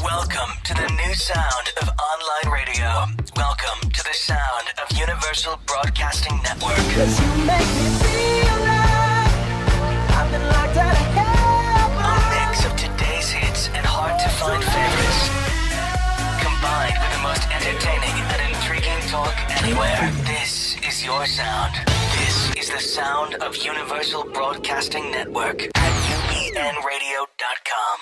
Welcome to the new sound of online radio. Welcome to the sound of Universal Broadcasting Network. 'Cause you make me feel like I've been locked out of heaven. A mix of today's hits and hard-to-find favorites, combined with the most entertaining and intriguing talk anywhere. This is your sound. This is the sound of Universal Broadcasting Network at UBNradio.com.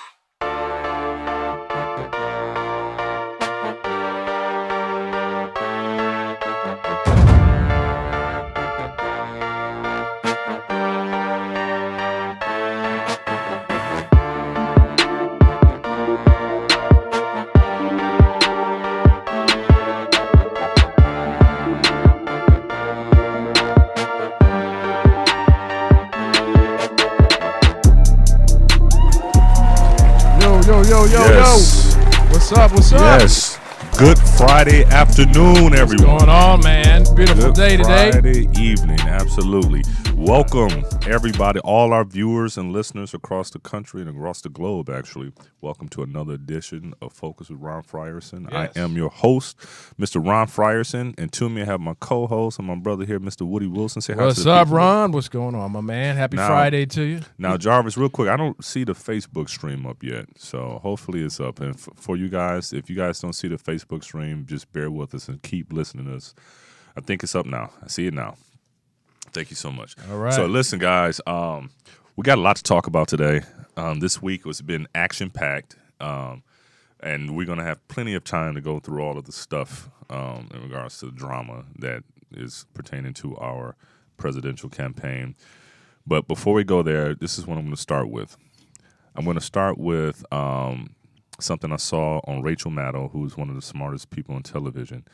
Yo. What's up? Yes. Good Friday afternoon, everyone. What's going on, man? Beautiful Good day today. Friday evening, absolutely. Welcome, everybody, all our viewers and listeners across the country and across the globe, actually. Welcome to another edition of Focus with Ron Frierson. Yes. I am your host, Mr. Ron Frierson, and to me I have my co-host and my brother here, Mr. Woody Wilson. Say hi to What's the up, people. Ron? What's going on, my man? Happy Friday to you. Now, Jarvis, real quick, I don't see the Facebook stream up yet, so hopefully it's up. And for you guys, if you guys don't see the Facebook stream, just bear with us and keep listening to us. I think it's up now. I see it now. Thank you so much. All right. So listen, guys, we got a lot to talk about today. This week has been action-packed, and we're going to have plenty of time to go through all of the stuff in regards to the drama that is pertaining to our presidential campaign. But before we go there, this is what I'm going to start with. I'm going to start with something I saw on Rachel Maddow, who's one of the smartest people on television.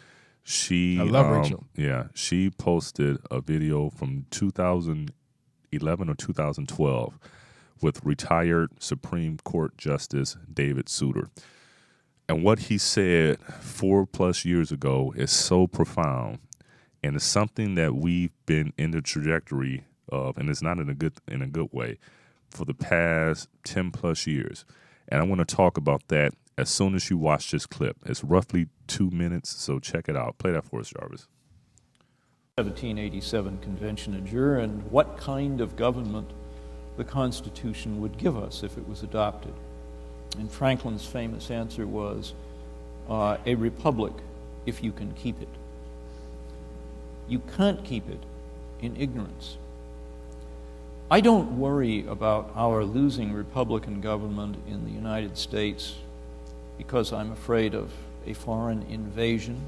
I love Rachel. Yeah, she posted a video from 2011 or 2012 with retired Supreme Court Justice David Souter. And what he said 4+ years ago is so profound, and it's something that we've been in the trajectory of, and it's not in a good way, for the past 10+ years. And I want to talk about that as soon as you watch this clip. It's roughly 2 minutes, so check it out. Play that for us, Jarvis. 1787 convention adjourned, what kind of government the Constitution would give us if it was adopted. And Franklin's famous answer was, a republic if you can keep it. You can't keep it in ignorance. I don't worry about our losing Republican government in the United States because I'm afraid of a foreign invasion.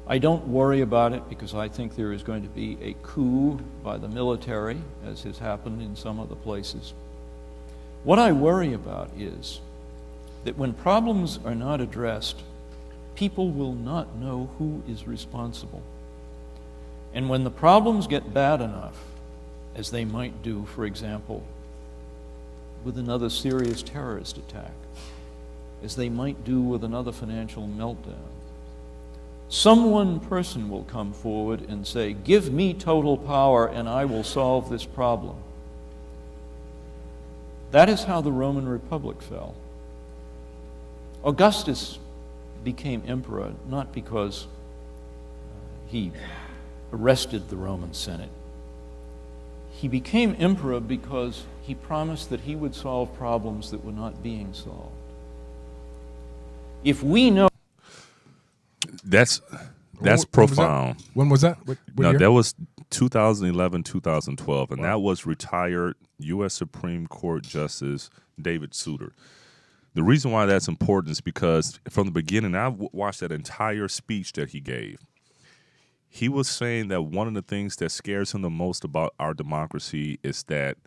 I don't worry about it because I think there is going to be a coup by the military, as has happened in some other places. What I worry about is that when problems are not addressed, people will not know who is responsible. And when the problems get bad enough, as they might do, for example, with another serious terrorist attack, as they might do with another financial meltdown, some one person will come forward and say, give me total power and I will solve this problem. That is how the Roman Republic fell. Augustus became emperor not because he arrested the Roman Senate. He became emperor because he promised that he would solve problems that were not being solved. If we know... That's profound. When was that? What year? That was 2011, 2012, and that was retired U.S. Supreme Court Justice David Souter. The reason why that's important is because from the beginning, I watched that entire speech that he gave. He was saying that one of the things that scares him the most about our democracy is that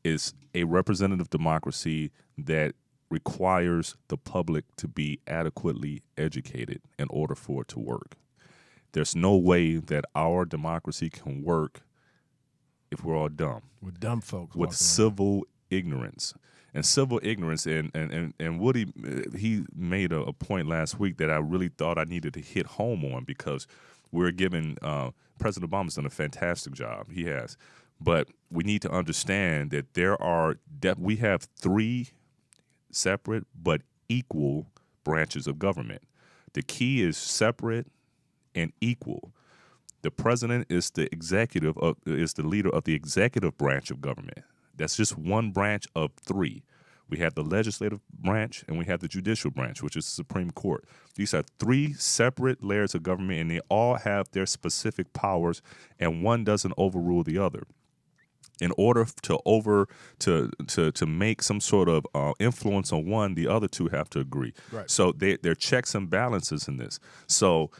it's a representative democracy that requires the public to be adequately educated in order for it to work. There's no way that our democracy can work if we're all dumb. With dumb folks. With civil ignorance. And civil ignorance, and Woody, he made a point last week that I really thought I needed to hit home on, because we're giving President Obama's done a fantastic job. He has. But we need to understand that we have three separate but equal branches of government. The key is separate and equal. The president is the leader of the executive branch of government. That's just one branch of three. We have the legislative branch and we have the judicial branch, which is the Supreme Court. These are three separate layers of government, and they all have their specific powers, and one doesn't overrule the other. In order to make some sort of influence on one, the other two have to agree. Right. So there are checks and balances in this. So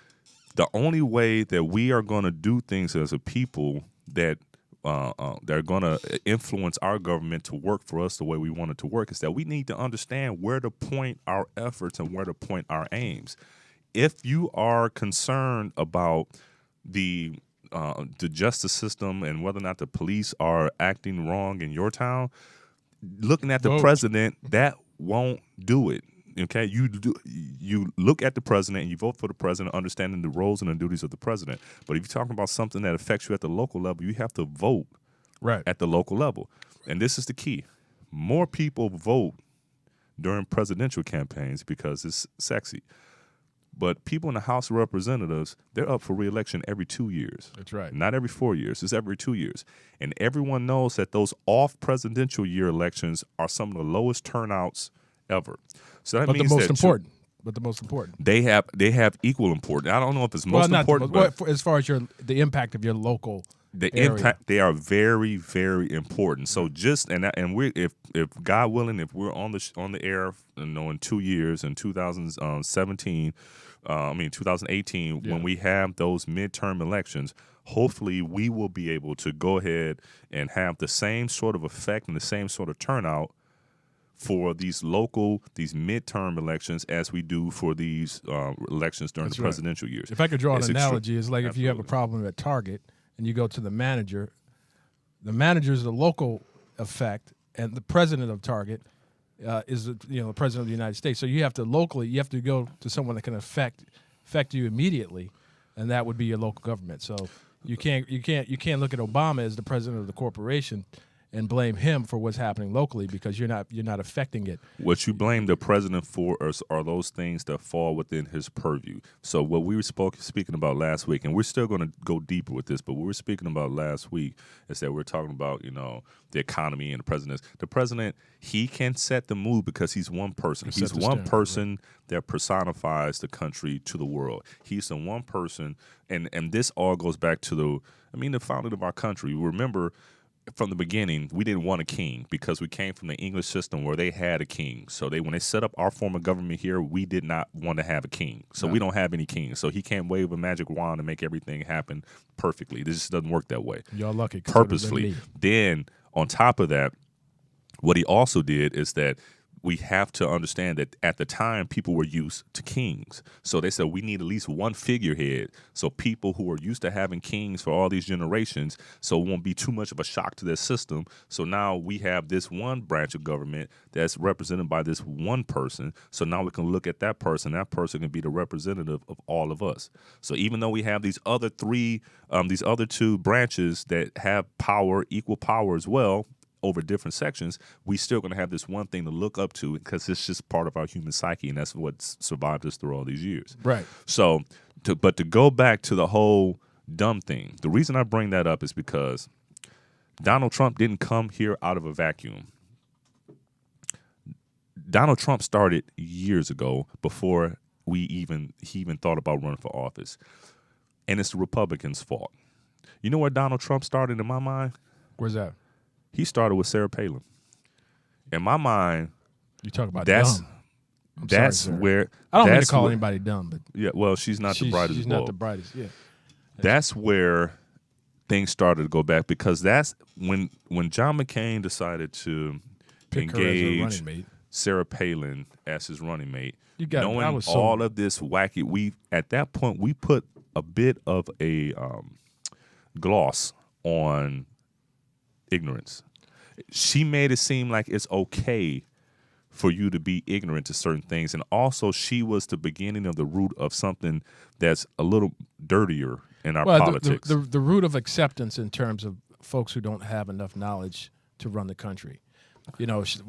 the only way that we are going to do things as a people that are going to influence our government to work for us the way we want it to work is that we need to understand where to point our efforts and where to point our aims. If you are concerned about the justice system and whether or not the police are acting wrong in your town, looking at the president, that won't do it. Okay, you look at the president and you vote for the president, understanding the roles and the duties of the president. But if you're talking about something that affects you at the local level, you have to vote at the local level. And this is the key. More people vote during presidential campaigns because it's sexy. But people in the House of Representatives, they're up for re-election every 2 years. That's right. Not every 4 years. It's every 2 years. And everyone knows that those off-presidential year elections are some of the lowest turnouts ever. So that means the most important. They have equal importance. I don't know if it's most important. But as far as the impact of your local area. Impact, they are very, very important. So if God willing, if we're on the air, in 2 years in 2018, when we have those midterm elections, hopefully we will be able to go ahead and have the same sort of effect and the same sort of turnout for these midterm elections as we do for these elections during the presidential years. If I could draw an analogy, it's like if you have a problem at Target and you go to the manager is the local effect, and the president of Target is the president of the United States. So you have to go to someone that can affect you immediately, and that would be your local government. So you can't look at Obama as the president of the corporation and blame him for what's happening locally, because you're not affecting it. What you blame the president for are those things that fall within his purview. So what we were speaking about last week, and we're still going to go deeper with this, but what we were speaking about last week is that we're talking about the economy and the president. The president, he can set the mood because he's one person. He's one person that personifies the country to the world. He's the one person, and this all goes back to the founding of our country. Remember, from the beginning, we didn't want a king because we came from the English system where they had a king. So when they set up our form of government here, we did not want to have a king. So we don't have any kings. So he can't wave a magic wand and make everything happen perfectly. This just doesn't work that way. Y'all lucky. Purposely. Then, on top of that, what he also did is that we have to understand that at the time, people were used to kings. So they said we need at least one figurehead. So people who are used to having kings for all these generations, so it won't be too much of a shock to their system. So now we have this one branch of government that's represented by this one person. So now we can look at that person. That person can be the representative of all of us. So even though we have these other two branches that have power, equal power as well, over different sections, we still going to have this one thing to look up to because it's just part of our human psyche, and that's what's survived us through all these years. Right. So, to go back to the whole dumb thing, the reason I bring that up is because Donald Trump didn't come here out of a vacuum. Donald Trump started years ago before he even thought about running for office, and it's the Republicans' fault. You know where Donald Trump started in my mind? Where's that? He started with Sarah Palin. In my mind, you talk about dumb. That's sorry, where I don't mean to call anybody dumb, but well, she's not the brightest. She's not the brightest. Yeah, that's where things started to go back, because that's when John McCain decided to engage Sarah Palin as his running mate. Knowing all of this wacky, at that point we put a bit of a gloss on ignorance. She made it seem like it's okay for you to be ignorant to certain things, and also she was the beginning of the root of something that's a little dirtier in our politics. The root of acceptance in terms of folks who don't have enough knowledge to run the country.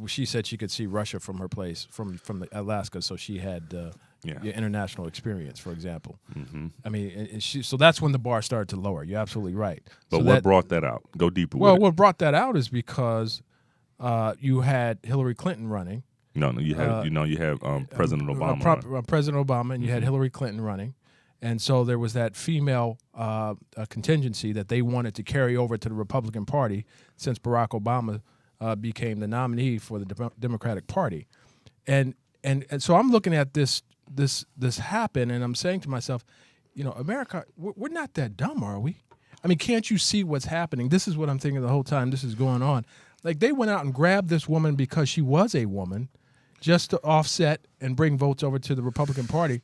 she said she could see Russia from her place, from Alaska, so she had international experience, for example. Mm-hmm. I mean, so that's when the bar started to lower. You're absolutely right. But so what brought that out? Go deeper Well, with it. what brought that out is because you had Hillary Clinton running. No, you had President Obama. President Obama, and you had Hillary Clinton running. And so there was that female contingency that they wanted to carry over to the Republican Party since Barack Obama became the nominee for the Democratic Party. And so I'm looking at this happen, and I'm saying to myself, America, we're not that dumb, are we? I mean, can't you see what's happening? This is what I'm thinking the whole time this is going on. Like, they went out and grabbed this woman because she was a woman just to offset and bring votes over to the Republican Party.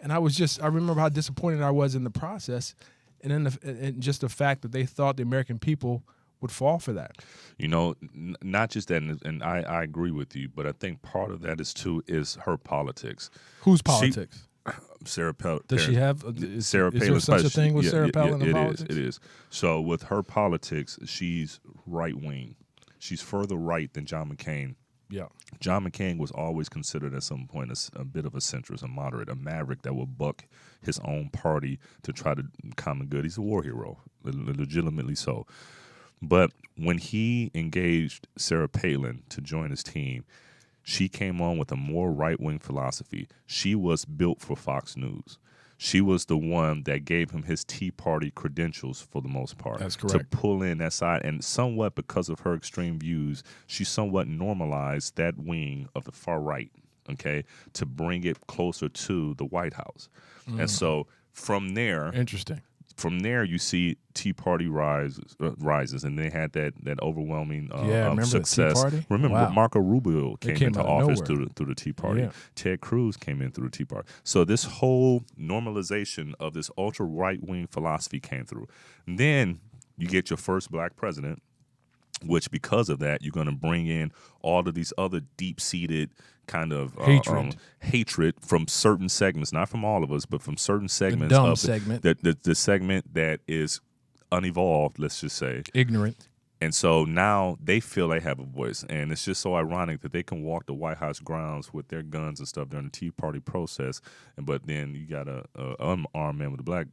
And I remember how disappointed I was in the process, and then and just the fact that they thought the American people would fall for that. Not just that, and I agree with you, but I think part of that is her politics. Whose politics? Sarah Palin. Does she have? Sarah Palin. Is there such a thing with Sarah Palin in politics? It is. So with her politics, she's right wing. She's further right than John McCain. Yeah. John McCain was always considered at some point a bit of a centrist, a moderate, a maverick that would buck his own party to try to common good. He's a war hero, legitimately so. But when he engaged Sarah Palin to join his team, she came on with a more right-wing philosophy. She was built for Fox News. She was the one that gave him his Tea Party credentials for the most part. That's correct. To pull in that side. And somewhat because of her extreme views, she somewhat normalized that wing of the far right, okay, to bring it closer to the White House. And so from there... Interesting. From there, you see Tea Party rises, and they had that overwhelming success. The Tea Party? Remember, Wow. Marco Rubio came into office through the Tea Party. Yeah. Ted Cruz came in through the Tea Party. So this whole normalization of this ultra right wing philosophy came through. And then you get your first black president, which because of that, you're going to bring in all of these other deep-seated kind of hatred from certain segments, not from all of us, but from certain segments. The dumb segment. The segment that is unevolved, let's just say. Ignorant. And so now they feel they have a voice. And it's just so ironic that they can walk the White House grounds with their guns and stuff during the Tea Party process. But then you got a unarmed man with a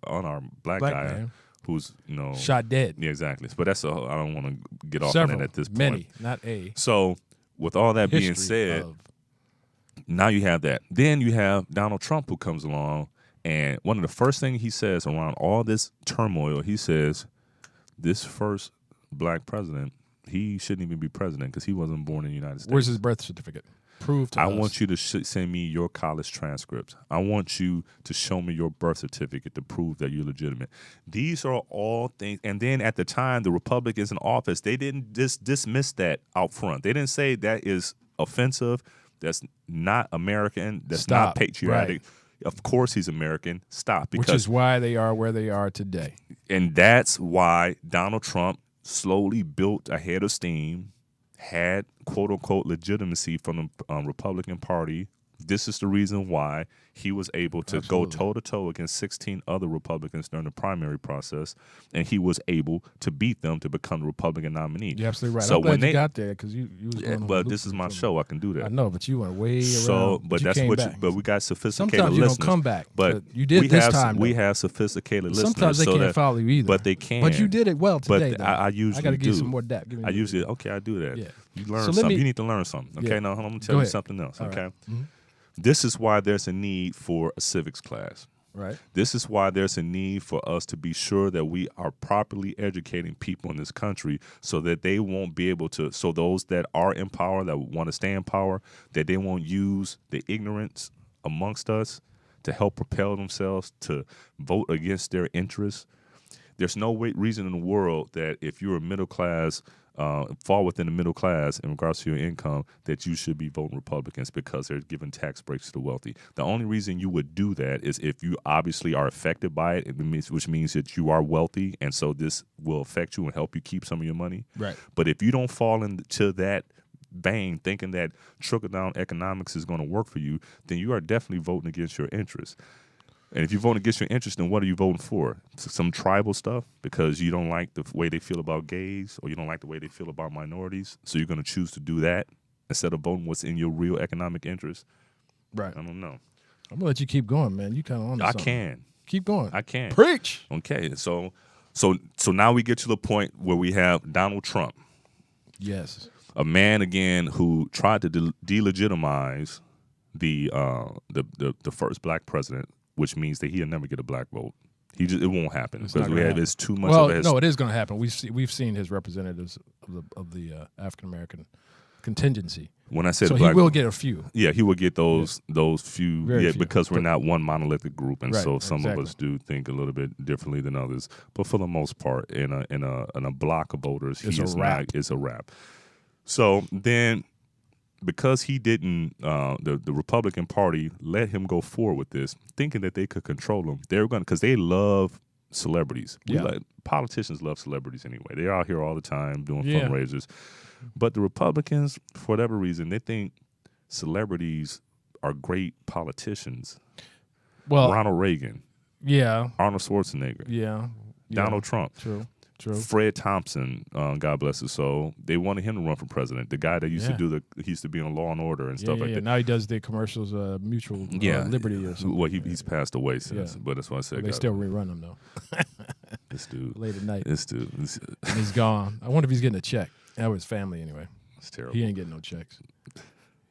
unarmed black guy. Man. Who's shot dead. Yeah, exactly. But I don't want to get off on that at this point. Many, not a. So with all that being said, now you have that. Then you have Donald Trump who comes along, and one of the first things he says around all this turmoil, he says, this first black president, he shouldn't even be president because he wasn't born in the United States. Where's his birth certificate? Prove to us. I want you to send me your college transcripts. I want you to show me your birth certificate to prove that you're legitimate. These are all things. And then at the time the Republicans in office, they didn't dismiss that out front. They didn't say that is offensive. That's not American. That's not patriotic. Right. Of course he's American. Stop. Which is why they are where they are today. And that's why Donald Trump slowly built a head of steam, had quote-unquote legitimacy from the Republican Party. This is the reason why he was able to go toe-to-toe against 16 other Republicans during the primary process, and he was able to beat them to become the Republican nominee. You're absolutely right. So I'm glad you got there because you was going on. Well, this is my show. I can do that. I know, but you went way around. So, but that's what. But we got sophisticated Sometimes you listeners. don't come back. But you did this time. We have sophisticated listeners. Sometimes they can't follow you either. But they can. But you did it well today. But I usually I got to give do. you some more depth. I usually I do that. Yeah. You learn something. You need to learn something. Okay, now I'm gonna tell you something else. All okay. right. Mm-hmm. This is why there's a need for a civics class. Right. This is why there's a need for us to be sure that we are properly educating people in this country so that they won't be able to, so those that are in power, that want to stay in power, that they won't use the ignorance amongst us to help propel themselves to vote against their interests. There's no reason in the world that if you're a middle class, fall within the middle class in regards to your income, that you should be voting Republicans because they're giving tax breaks to the wealthy. The only reason you would do that is if you obviously are affected by it, which means that you are wealthy, and so this will affect you and help you keep some of your money. Right. But if you don't fall into that vein, thinking that trickle-down economics is going to work for you, then you are definitely voting against your interests. And if you vote against your interest, then what are you voting for? Some tribal stuff because you don't like the way they feel about gays or you don't like the way they feel about minorities. So you're going to choose to do that instead of voting what's in your real economic interest. Right. I don't know. I'm going to let you keep going, man. You kind of on to something. can. Keep going. I can. Preach. Okay. So now we get to the point where we have Donald Trump. Yes. A man again who tried to delegitimize the first black president, which means that he'll never get a black vote. It won't happen because it's too much. Well, of no, it is going to happen. We've seen his representatives of the African American contingency. When I said so black, he will get a few. Yeah, he will get those few. Very few. Because we're not one monolithic group, and Right, so some exactly. of us do think a little bit differently than others. But for the most part, in a block of voters, It's a wrap. It's a wrap. So then, because he didn't, the Republican Party let him go forward with this, thinking that they could control him. They were going because they love celebrities. Yeah. Politicians love celebrities anyway. They're out here all the time doing Yeah. fundraisers. But the Republicans, for whatever reason, they think celebrities are great politicians. Well, Ronald Reagan, yeah, Arnold Schwarzenegger, yeah, Donald Trump, True. Fred Thompson, God bless his soul. They wanted him to run for president. The guy that used Yeah. to he used to be on Law and Order and stuff like that. Now he does the commercials, Mutual Liberty or something. Well, he's passed away since, Yeah. but that's why I said They still rerun them though. this dude. Late at night. This dude. And he's gone. I wonder if he's getting a check. That was his family anyway. It's terrible. He ain't getting no checks.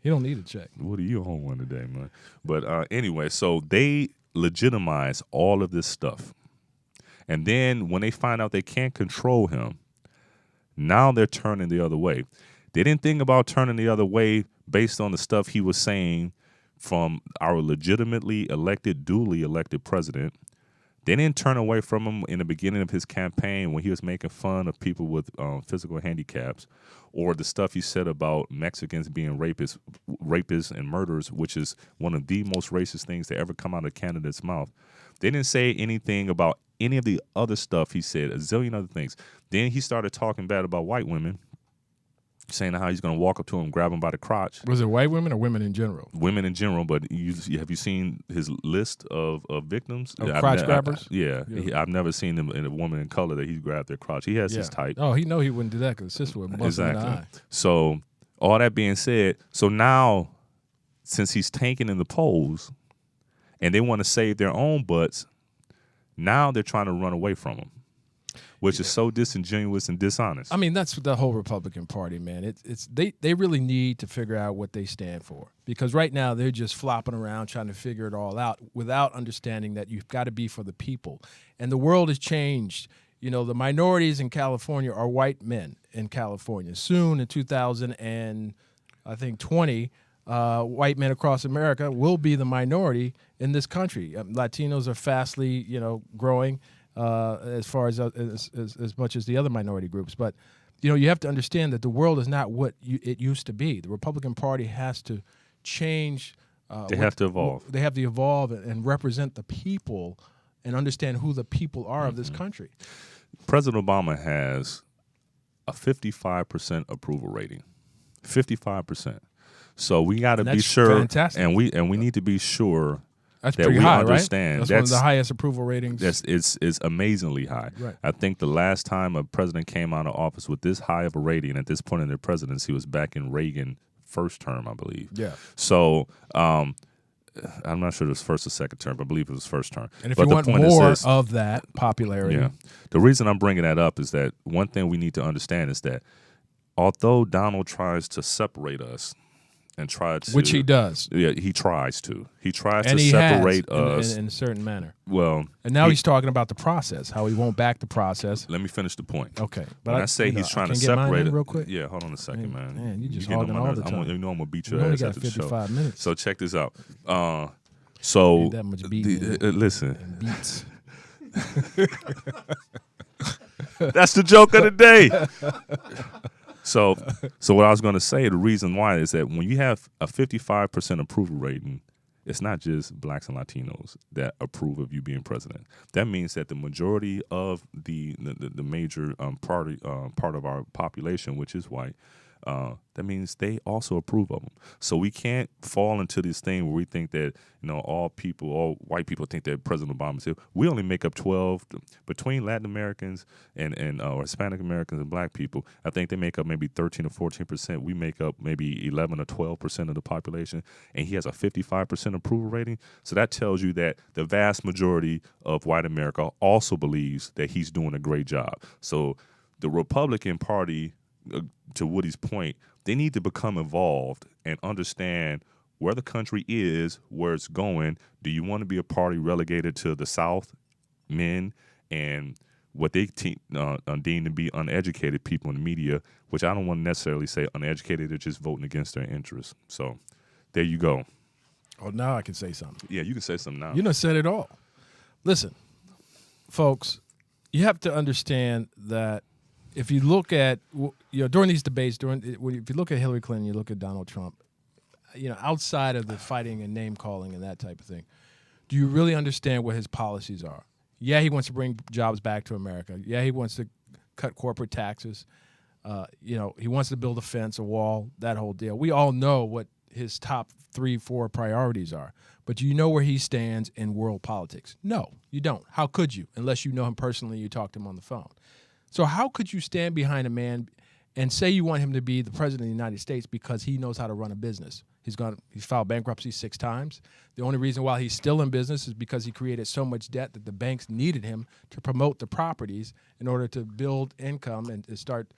He don't need a check. What are you on one today, man? But anyway, so they legitimize all of this stuff. And then when they find out they can't control him, now they're turning the other way. They didn't think about turning the other way based on the stuff he was saying from our legitimately elected, duly elected president. They didn't turn away from him in the beginning of his campaign when he was making fun of people with physical handicaps, or the stuff he said about Mexicans being rapists and murderers, which is one of the most racist things to ever come out of a candidate's mouth. They didn't say anything about any of the other stuff he said, a zillion other things. Then he started talking bad about white women, saying how he's going to walk up to him, grab him by the crotch. Was it white women or women in general? Women in general, but have you seen his list of victims? Of crotch grabbers? I've never seen him in a woman in color that he grabbed their crotch. He has his type. Oh, he wouldn't do that because his sister would bust him in the eye. So all that being said, so now since he's tanking in the polls and they want to save their own butts, now they're trying to run away from him, which is so disingenuous and dishonest. I mean, that's the whole Republican Party, man. They really need to figure out what they stand for, because right now they're just flopping around trying to figure it all out without understanding that you've got to be for the people. And the world has changed. You know, the minorities in California are white men in California. Soon in 2020, white men across America will be the minority in this country. Latinos are fastly, growing as far as much as the other minority groups. But, you have to understand that the world is not what it used to be. The Republican Party has to change. They have to evolve. They have to evolve and represent the people and understand who the people are of this country. President Obama has a 55% approval rating. 55%. So we got to be sure, fantastic. and we need to be sure That's that pretty we high, understand. right? That's one of the highest approval ratings. It's amazingly high. Right. I think the last time a president came out of office with this high of a rating at this point in their presidency was back in Reagan first term, I believe. Yeah. So I'm not sure it was first or second term, but I believe it was first term. And if but you want more of that popularity. Yeah. The reason I'm bringing that up is that one thing we need to understand is that although Donald tries to separate us and try to... Which he does. Yeah, he tries to. He tries And to he separate has, us. in a certain manner. Well... And now he's talking about the process, how he won't back the process. Let me finish the point. Okay. When I say he's trying to separate it... real quick? Yeah, hold on a second, man. Man, you just getting hogging on my all the nerves. time. I'm going to beat your You only ass got after the show. 55 minutes. So check this out. So... Ain't that much beating listen. and beats. That's the joke of the day. So what I was going to say, the reason why is that when you have a 55% approval rating, it's not just blacks and Latinos that approve of you being president. That means that the majority of the major part of our population, which is white, that means they also approve of them. So we can't fall into this thing where we think that, all white people think that President Obama is. We only make up 12 between Latin Americans and or Hispanic Americans and black people. I think they make up maybe 13 or 14%. We make up maybe 11 or 12% of the population, and he has a 55% approval rating. So that tells you that the vast majority of white America also believes that he's doing a great job. So the Republican Party, to Woody's point, they need to become involved and understand where the country is, where it's going. Do you want to be a party relegated to the South men and what they deem to be uneducated people in the media, which I don't want to necessarily say uneducated, they're just voting against their interests. So there you go. Oh, now I can say something. Yeah, you can say something now. You done said it all. Listen, folks, you have to understand that if you look at, during these debates, if you look at Hillary Clinton, you look at Donald Trump, outside of the fighting and name calling and that type of thing, do you really understand what his policies are? Yeah, he wants to bring jobs back to America. Yeah, he wants to cut corporate taxes. He wants to build a fence, a wall, that whole deal. We all know what his top 3-4 priorities are. But do you know where he stands in world politics? No, you don't. How could you? Unless you know him personally, you talk to him on the phone. So how could you stand behind a man and say you want him to be the president of the United States because he knows how to run a business? He's filed bankruptcy 6 times. The only reason why he's still in business is because he created so much debt that the banks needed him to promote the properties in order to build income and start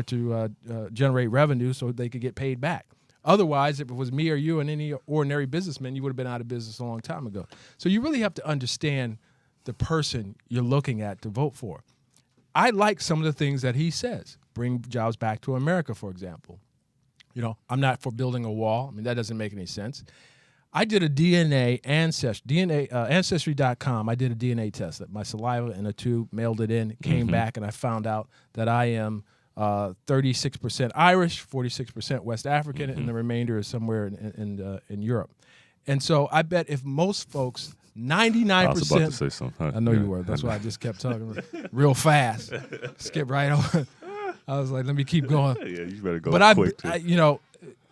to generate revenue so they could get paid back. Otherwise, if it was me or you and any ordinary businessman, you would have been out of business a long time ago. So you really have to understand the person you're looking at to vote for. I like some of the things that he says. Bring jobs back to America, for example. I'm not for building a wall. I mean, that doesn't make any sense. I did a DNA Ancestry.com. I did a DNA test. My saliva in a tube, mailed it in, came back, and I found out that I am 36% Irish, 46% West African, and the remainder is somewhere in Europe. And so I bet if most folks, 99%. I was about to say something. I know you were. That's why I just kept talking real fast. Skip right over. I was like, let me keep going. Yeah, you better go quick. But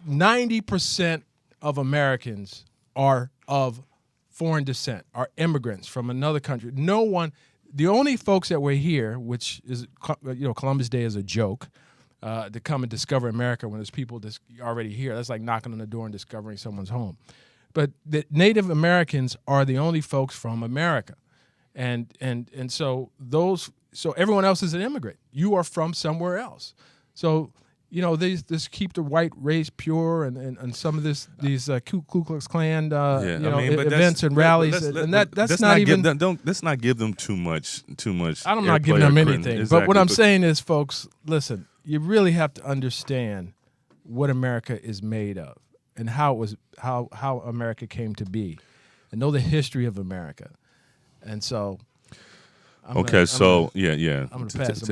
90% of Americans are of foreign descent, are immigrants from another country. No one. The only folks that were here, which is, Columbus Day is a joke, to come and discover America when there's people already here. That's like knocking on the door and discovering someone's home. But the Native Americans are the only folks from America. And so everyone else is an immigrant. You are from somewhere else. So, they just keep the white race pure and some of these Ku Klux Klan events and rallies. Let's not give them too much. I'm not giving them anything. Exactly. But what I'm saying is, folks, listen, you really have to understand what America is made of and how America came to be, and know the history of America. And so, I'm gonna pass the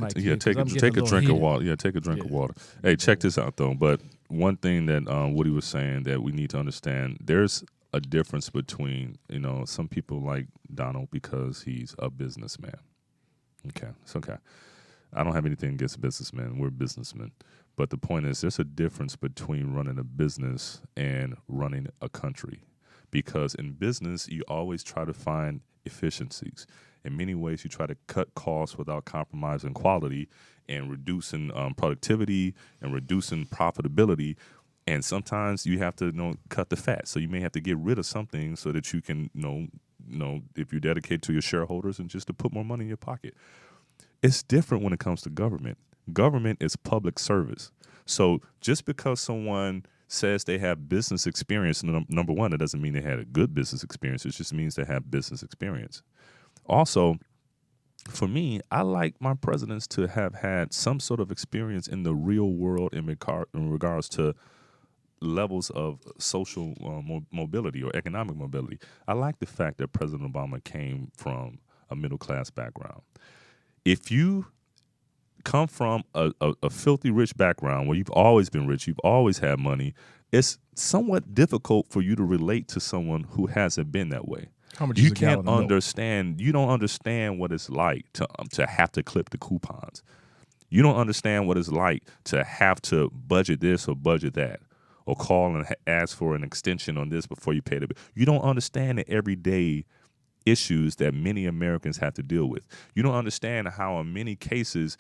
mic. Take a drink of water. Yeah, take a drink of water. Hey, check this out though. But one thing that Woody was saying that we need to understand: there's a difference between some people like Donald because he's a businessman. Okay, it's okay. I don't have anything against businessmen. We're businessmen. But the point is, there's a difference between running a business and running a country. Because in business, you always try to find efficiencies. In many ways, you try to cut costs without compromising quality and reducing productivity and reducing profitability. And sometimes you have to cut the fat. So you may have to get rid of something so that you can, if you're dedicated to your shareholders and just to put more money in your pocket. It's different when it comes to government. Government is public service. So just because someone says they have business experience, number one, that doesn't mean they had a good business experience. It just means they have business experience. Also, for me, I like my presidents to have had some sort of experience in the real world in regards to levels of social mobility or economic mobility. I like the fact that President Obama came from a middle-class background. If you come from a filthy rich background where you've always been rich, you've always had money, it's somewhat difficult for you to relate to someone who hasn't been that way. How much you is a gallon can't of milk? understand. You don't understand what it's like to have to clip the coupons. You don't understand what it's like to have to budget this or budget that, or call and ask for an extension on this before you pay the bill. You don't understand the everyday issues that many Americans have to deal with. You don't understand how in many cases,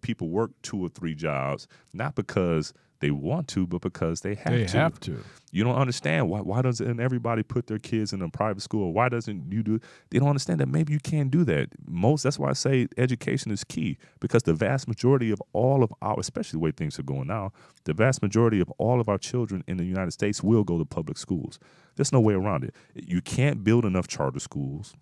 people work 2 or 3 jobs, not because they want to, but because they have to. You don't understand why doesn't everybody put their kids in a private school? Why doesn't you do? They don't understand that maybe you can't do that. That's why I say education is key, because the vast majority of all of our, especially the way things are going now, the vast majority of all of our children in the United States will go to public schools. There's no way around it. You can't build enough charter schools.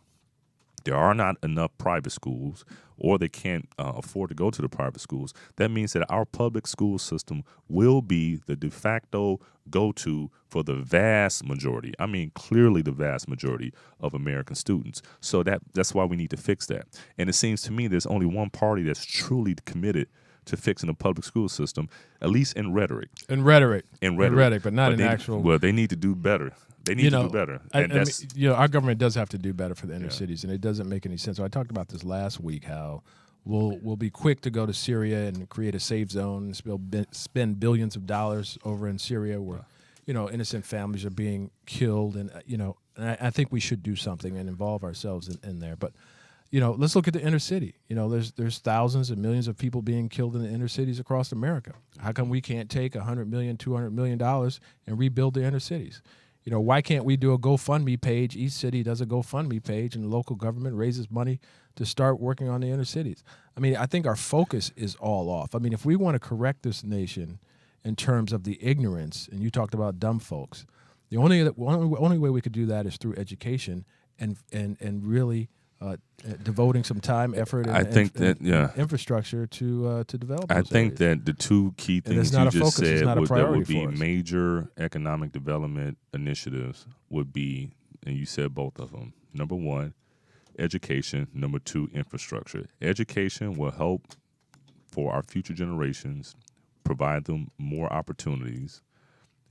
There are not enough private schools, or they can't afford to go to the private schools. That means that our public school system will be the de facto go-to for the vast majority. I mean, clearly the vast majority of American students. So that's why we need to fix that. And it seems to me there's only one party that's truly committed to fixing the public school system, at least in rhetoric. In rhetoric, but not in actual. Well, they need to do better. They need to do better. Our government does have to do better for the inner cities, and it doesn't make any sense. So I talked about this last week, how we'll be quick to go to Syria and create a safe zone and spend billions of dollars over in Syria where, innocent families are being killed. And, and I think we should do something and involve ourselves in there. But, let's look at the inner city. There's thousands and millions of people being killed in the inner cities across America. How come we can't take $100 million, $200 million and rebuild the inner cities? Why can't we do a GoFundMe page? Each city does a GoFundMe page, and the local government raises money to start working on the inner cities. I mean, I think our focus is all off. I mean, if we want to correct this nation in terms of the ignorance, and you talked about dumb folks, the only way we could do that is through education and really devoting some time, effort, and infrastructure to develop. I think that the 2 key things you just said that would be major economic development initiatives would be, and you said both of them. Number 1, education. Number 2, infrastructure. Education will help for our future generations, provide them more opportunities,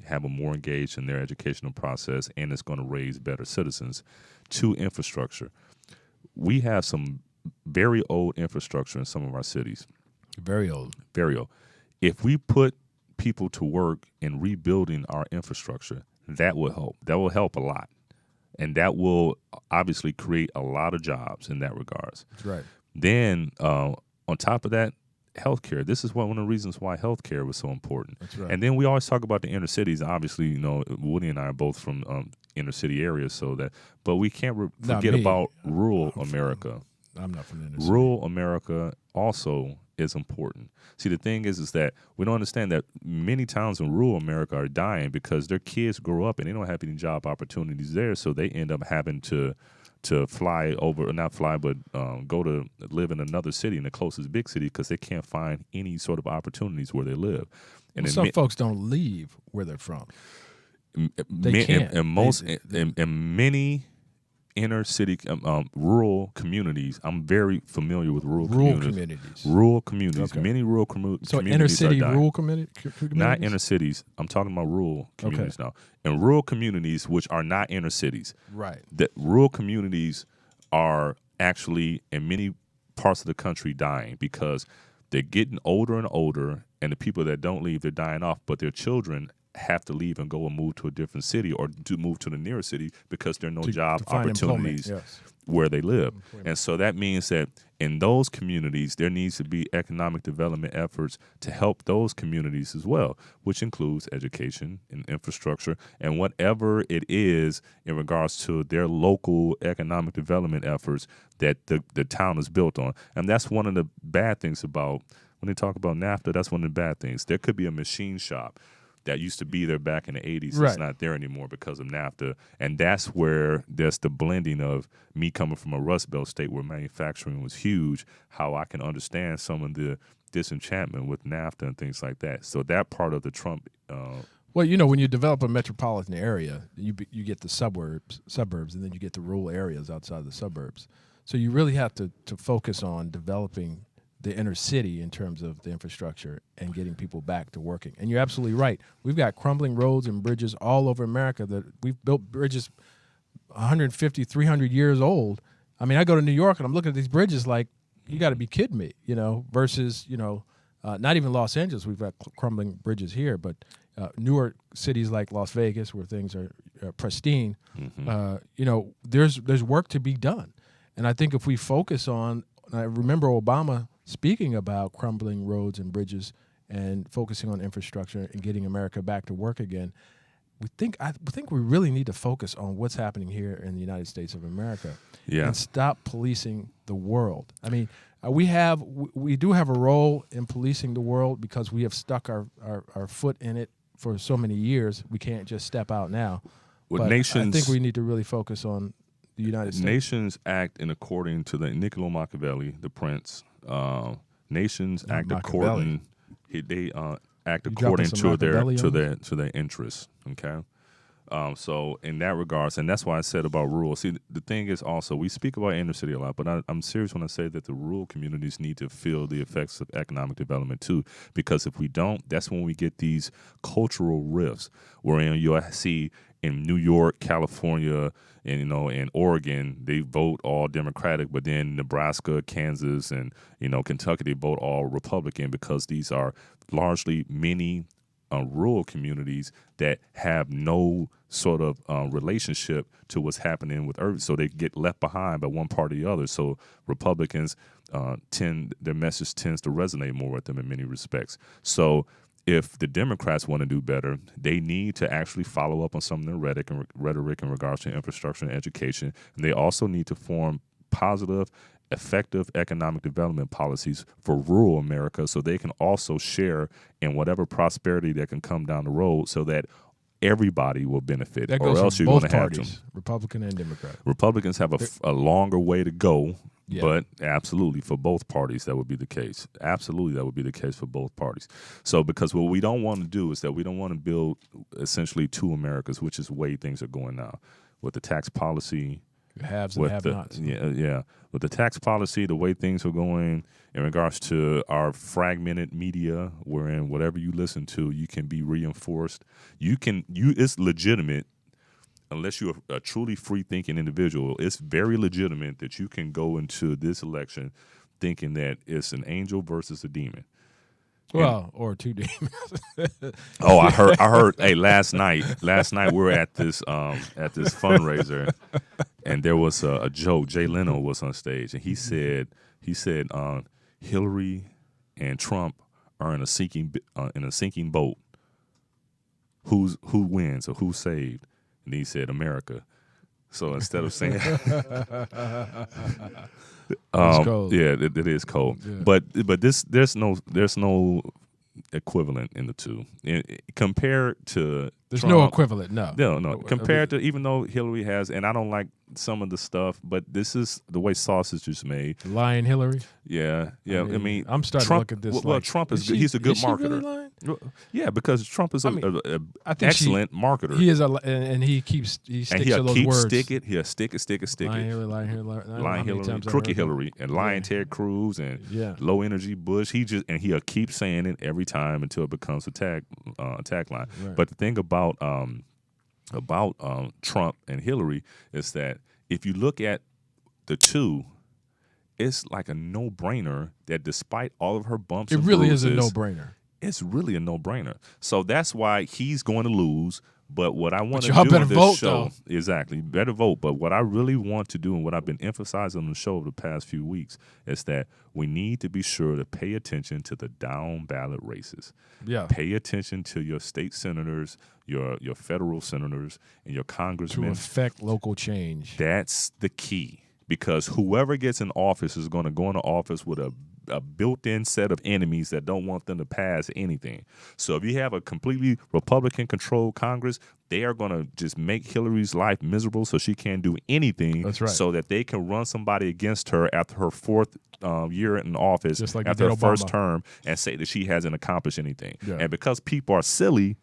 have them more engaged in their educational process, and it's going to raise better citizens. 2, infrastructure. We have some very old infrastructure in some of our cities. Very old. Very old. If we put people to work in rebuilding our infrastructure, that will help. That will help a lot. And that will obviously create a lot of jobs in that regards. That's right. Then on top of that, healthcare. This is one of the reasons why healthcare was so important. That's right. And then we always talk about the inner cities. Obviously, Woody and I are both from inner city areas, but we can't forget about rural America. I'm not from the inner city. Rural America also is important. See, the thing is that we don't understand that many towns in rural America are dying because their kids grow up and they don't have any job opportunities there, so they end up having to fly over, or not fly, but go to live in another city, in the closest big city, because they can't find any sort of opportunities where they live. And some folks don't leave where they're from. They can't. And many inner city, rural communities. I'm very familiar with rural communities. Rural communities. Okay. Many rural communities. So inner city rural communities? Not inner cities. I'm talking about rural communities now. And rural communities, which are not inner cities. Right. That rural communities are actually, in many parts of the country, dying because they're getting older and older, and the people that don't leave, they're dying off, but their children have to leave and go and move to a different city or to move to the nearest city because there are no job opportunities where they live. And so that means that in those communities, there needs to be economic development efforts to help those communities as well, which includes education and infrastructure and whatever it is in regards to their local economic development efforts that the town is built on. And that's one of the bad things about, when they talk about NAFTA, that's one of the bad things. There could be a machine shop that used to be there back in the 80s. Right. It's not there anymore because of NAFTA. And that's where there's the blending of me coming from a Rust Belt state where manufacturing was huge, how I can understand some of the disenchantment with NAFTA and things like that. So that part of the Trump... well, when you develop a metropolitan area, you get the suburbs, and then you get the rural areas outside the suburbs. So you really have to focus on developing the inner city in terms of the infrastructure and getting people back to working. And you're absolutely right. We've got crumbling roads and bridges all over America that we've built bridges 150, 300 years old. I mean, I go to New York and I'm looking at these bridges like, you got to be kidding me, versus, not even Los Angeles. We've got crumbling bridges here, but newer cities like Las Vegas, where things are pristine, there's work to be done. And I think if we focus on, I remember Obama speaking about crumbling roads and bridges and focusing on infrastructure and getting America back to work again. I think we really need to focus on what's happening here in the United States of America, and stop policing the world. I mean, we do have a role in policing the world because we have stuck our foot in it for so many years. We can't just step out now. Well, but I think we need to really focus on the United States. Nations act according to the Niccolo Machiavelli, the prince. Nations act according. They act according to their interests. Okay. So in that regards, and that's why I said about rural. See, the thing is also, we speak about inner city a lot, but I'm serious when I say that the rural communities need to feel the effects of economic development too, because if we don't, that's when we get these cultural rifts wherein you'll see in New York, California, and in Oregon, they vote all Democratic, but then Nebraska, Kansas, and Kentucky, they vote all Republican because these are largely many rural communities that have no sort of relationship to what's happening with urban, so they get left behind by one party or the other. So Republicans their message tends to resonate more with them in many respects. So if the Democrats want to do better, they need to actually follow up on some of their rhetoric in regards to infrastructure and education. And they also need to form positive, effective economic development policies for rural America so they can also share in whatever prosperity that can come down the road so that everybody will benefit. That or goes else for you're both going to have parties, Republican and Democrat. Republicans have a longer way to go. Yeah. But absolutely, for both parties, that would be the case. Absolutely, that would be the case for both parties. So because what we don't want to do is that we don't want to build essentially two Americas, which is the way things are going now. With the tax policy. Haves and have-nots. Yeah. With the tax policy, the way things are going in regards to our fragmented media, wherein whatever you listen to, you can be reinforced. It's legitimate. Unless you're a truly free-thinking individual, it's very legitimate that you can go into this election thinking that it's an angel versus a demon. Well, or two demons. Oh, I heard. Hey, last night we were at this fundraiser, and there was a joke. Jay Leno was on stage, and he said, Hillary and Trump are in a sinking boat. Who wins or who's saved? And he said, America. So instead of saying, It's cold. Yeah, it is cold. Yeah. But there's no equivalent in the two. Compared to there's Trump, no equivalent. No. Compared to, even though Hillary has, and I don't like some of the stuff, but this is the way sausage is made. Lying Hillary. Yeah. I mean, I'm starting Trump, to look at this. Well, Trump is good. He's a good marketer. Really lying? Yeah, because Trump is an excellent marketer. He is and he sticks to those words. He'll stick it. Lying Hillary, crooked Hillary, and lying Ted Cruz, and low energy Bush. He'll keep saying it every time until it becomes a tag line. Right. But the thing about Trump and Hillary is that if you look at the two, it's like a no-brainer that despite all of her bumps and bruises, is a no-brainer. It's really a no-brainer. So that's why he's going to lose. But what I want to do on this vote, show, though. Exactly, better vote. But what I really want to do, and what I've been emphasizing on the show over the past few weeks, is that we need to be sure to pay attention to the down ballot races. Yeah. Pay attention to your state senators, your federal senators, and your congressmen. To affect local change. That's the key. Because whoever gets in office is going to go into office with a built-in set of enemies that don't want them to pass anything. So if you have a completely Republican-controlled Congress, they are going to just make Hillary's life miserable so she can't do anything. That's right. So that they can run somebody against her after her fourth year in office, just like after her Obama. first term, and say that she hasn't accomplished anything. Yeah. And because people are silly,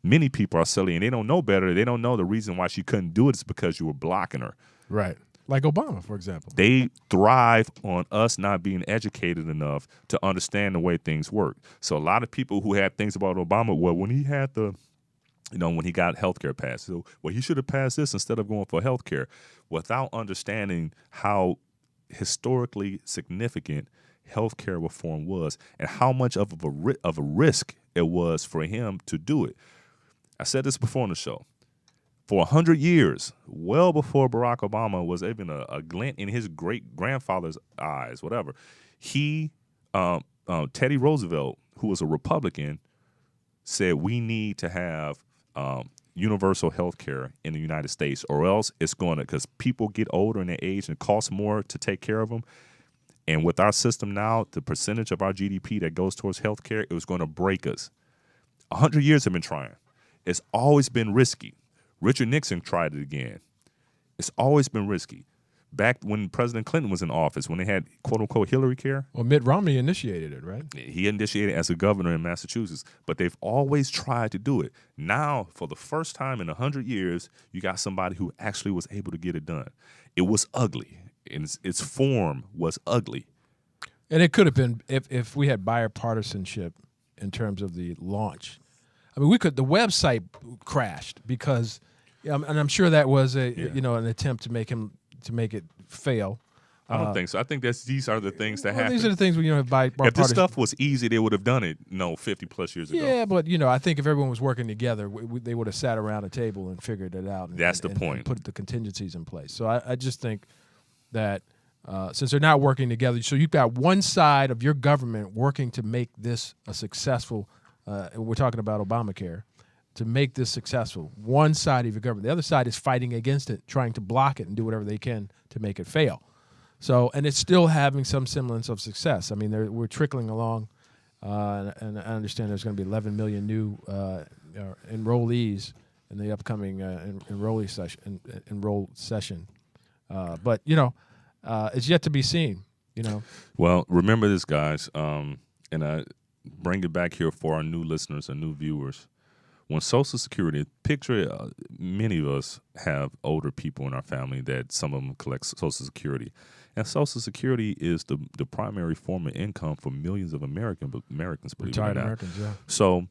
many people are silly, and they don't know better. They don't know the reason why she couldn't do it is because you were blocking her. Right. Like Obama, for example. They thrive on us not being educated enough to understand the way things work. So a lot of people who had things about Obama, well, when he had when he got healthcare passed, so, well, he should have passed this instead of going for healthcare, without understanding how historically significant healthcare reform was, and how much of a risk it was for him to do it. I said this before on the show. For 100 years, well before Barack Obama was even a glint in his great-grandfather's eyes, whatever, Teddy Roosevelt, who was a Republican, said we need to have universal health care in the United States, or else it's going to, because people get older in their age and it costs more to take care of them. And with our system now, the percentage of our GDP that goes towards health care, it was going to break us. 100 years have been trying. It's always been risky. Richard Nixon tried it again. It's always been risky. Back when President Clinton was in office, when they had quote-unquote Hillary care. Well, Mitt Romney initiated it, right? He initiated it as a governor in Massachusetts, but they've always tried to do it. Now, for the first time in 100 years, you got somebody who actually was able to get it done. It was ugly. Its form was ugly. And it could have been if we had bipartisanship in terms of the launch. I mean, the website crashed because, and I'm sure that was an attempt to make it fail. I don't think so. I think these are the things that happen. These are the things if this stuff was easy, they would have done it 50 plus years ago. Yeah, but I think if everyone was working together, they would have sat around a table and figured it out. That's the point. And put the contingencies in place. So I just think that since they're not working together, so you've got one side of your government working to make this a successful. We're talking about Obamacare, to make this successful. One side of your government. The other side is fighting against it, trying to block it and do whatever they can to make it fail. So, and it's still having some semblance of success. I mean, we're trickling along, and I understand there's going to be 11 million new enrollees in the upcoming enrolled session. But, it's yet to be seen, Well, remember this, guys, and I bring it back here for our new listeners and new viewers. When Social Security, picture many of us have older people in our family that some of them collect Social Security. And Social Security is the primary form of income for millions of Americans, believe it or not. Retired Americans, yeah. So,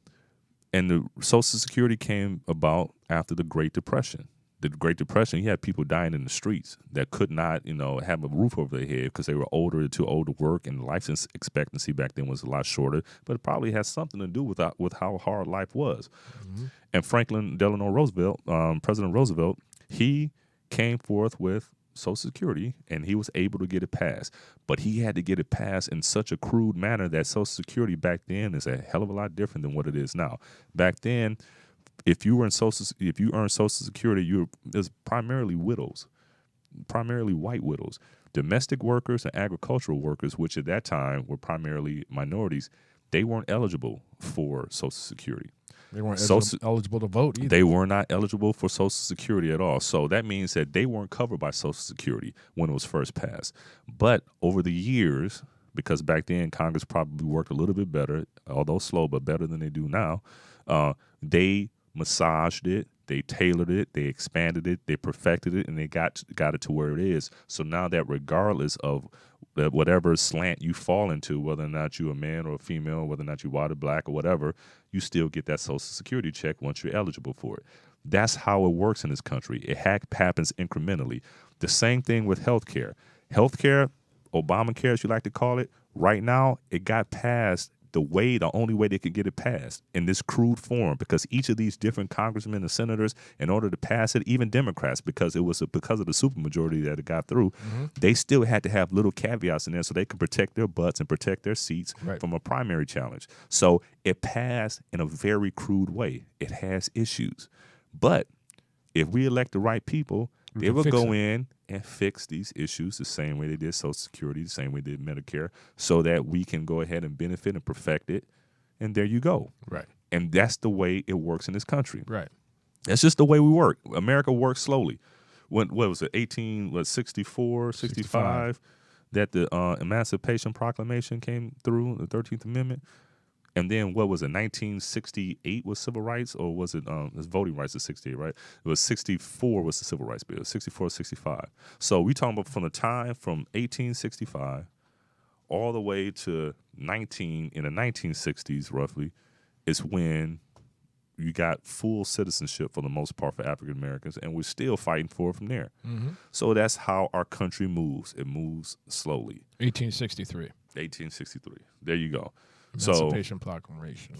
and the Social Security came about after the Great Depression. The Great Depression, you had people dying in the streets that could not, have a roof over their head because they were too old to work, and life expectancy back then was a lot shorter. But it probably has something to do with how hard life was. Mm-hmm. And Franklin Delano Roosevelt, President Roosevelt, he came forth with Social Security, and he was able to get it passed. But he had to get it passed in such a crude manner that Social Security back then is a hell of a lot different than what it is now. Back then, if you earned Social Security, it was primarily widows, primarily white widows. Domestic workers and agricultural workers, which at that time were primarily minorities, they weren't eligible for Social Security. They weren't eligible to vote either. They were not eligible for Social Security at all. So that means that they weren't covered by Social Security when it was first passed. But over the years, because back then Congress probably worked a little bit better, although slow, but better than they do now, they massaged it, they tailored it, they expanded it, they perfected it, and they got it to where it is. So now that regardless of whatever slant you fall into, whether or not you're a man or a female, whether or not you're white or black or whatever, you still get that Social Security check once you're eligible for it. That's how it works in this country. It happens incrementally. The same thing with healthcare. Healthcare, Obamacare, as you like to call it, right now, it got passed the only way they could get it passed in this crude form, because each of these different congressmen and senators, in order to pass it, even Democrats, because of the supermajority that it got through, they still had to have little caveats in there so they could protect their butts and protect their seats from a primary challenge. So it passed in a very crude way. It has issues. But if we elect the right people, they will go in and fix these issues the same way they did Social Security, the same way they did Medicare, so that we can go ahead and benefit and perfect it. And there you go. Right. And that's the way it works in this country. Right. That's just the way we work. America works slowly. What was it, 65, that the Emancipation Proclamation came through, the 13th Amendment? And then what was it, 1968 was civil rights, or was it voting rights is 68, right? It was 64 was the civil rights bill, 64, 65. So we talking about from the time from 1865 all the way to in the 1960s roughly is when you got full citizenship for the most part for African Americans, and we're still fighting for it from there. So that's how our country moves. It moves slowly. 1863. 1863. There you go. Emancipation Proclamation.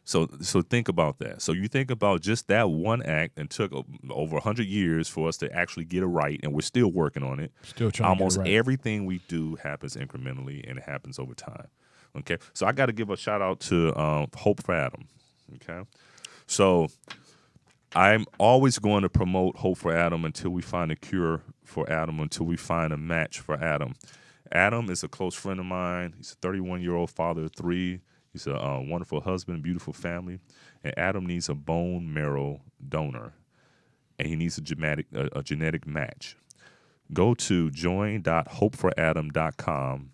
So think about that. So you think about just that one act, and took over 100 years for us to actually get it right, and we're still working on it. Still trying Almost to get it right. everything we do happens incrementally, and it happens over time. Okay, so I got to give a shout out to Hope for Adam. Okay, so I'm always going to promote Hope for Adam until we find a cure for Adam, until we find a match for Adam. Adam is a close friend of mine. He's a 31-year-old father of 3. He's a wonderful husband, beautiful family, and Adam needs a bone marrow donor, and he needs a genetic match. Go to join.hopeforadam.com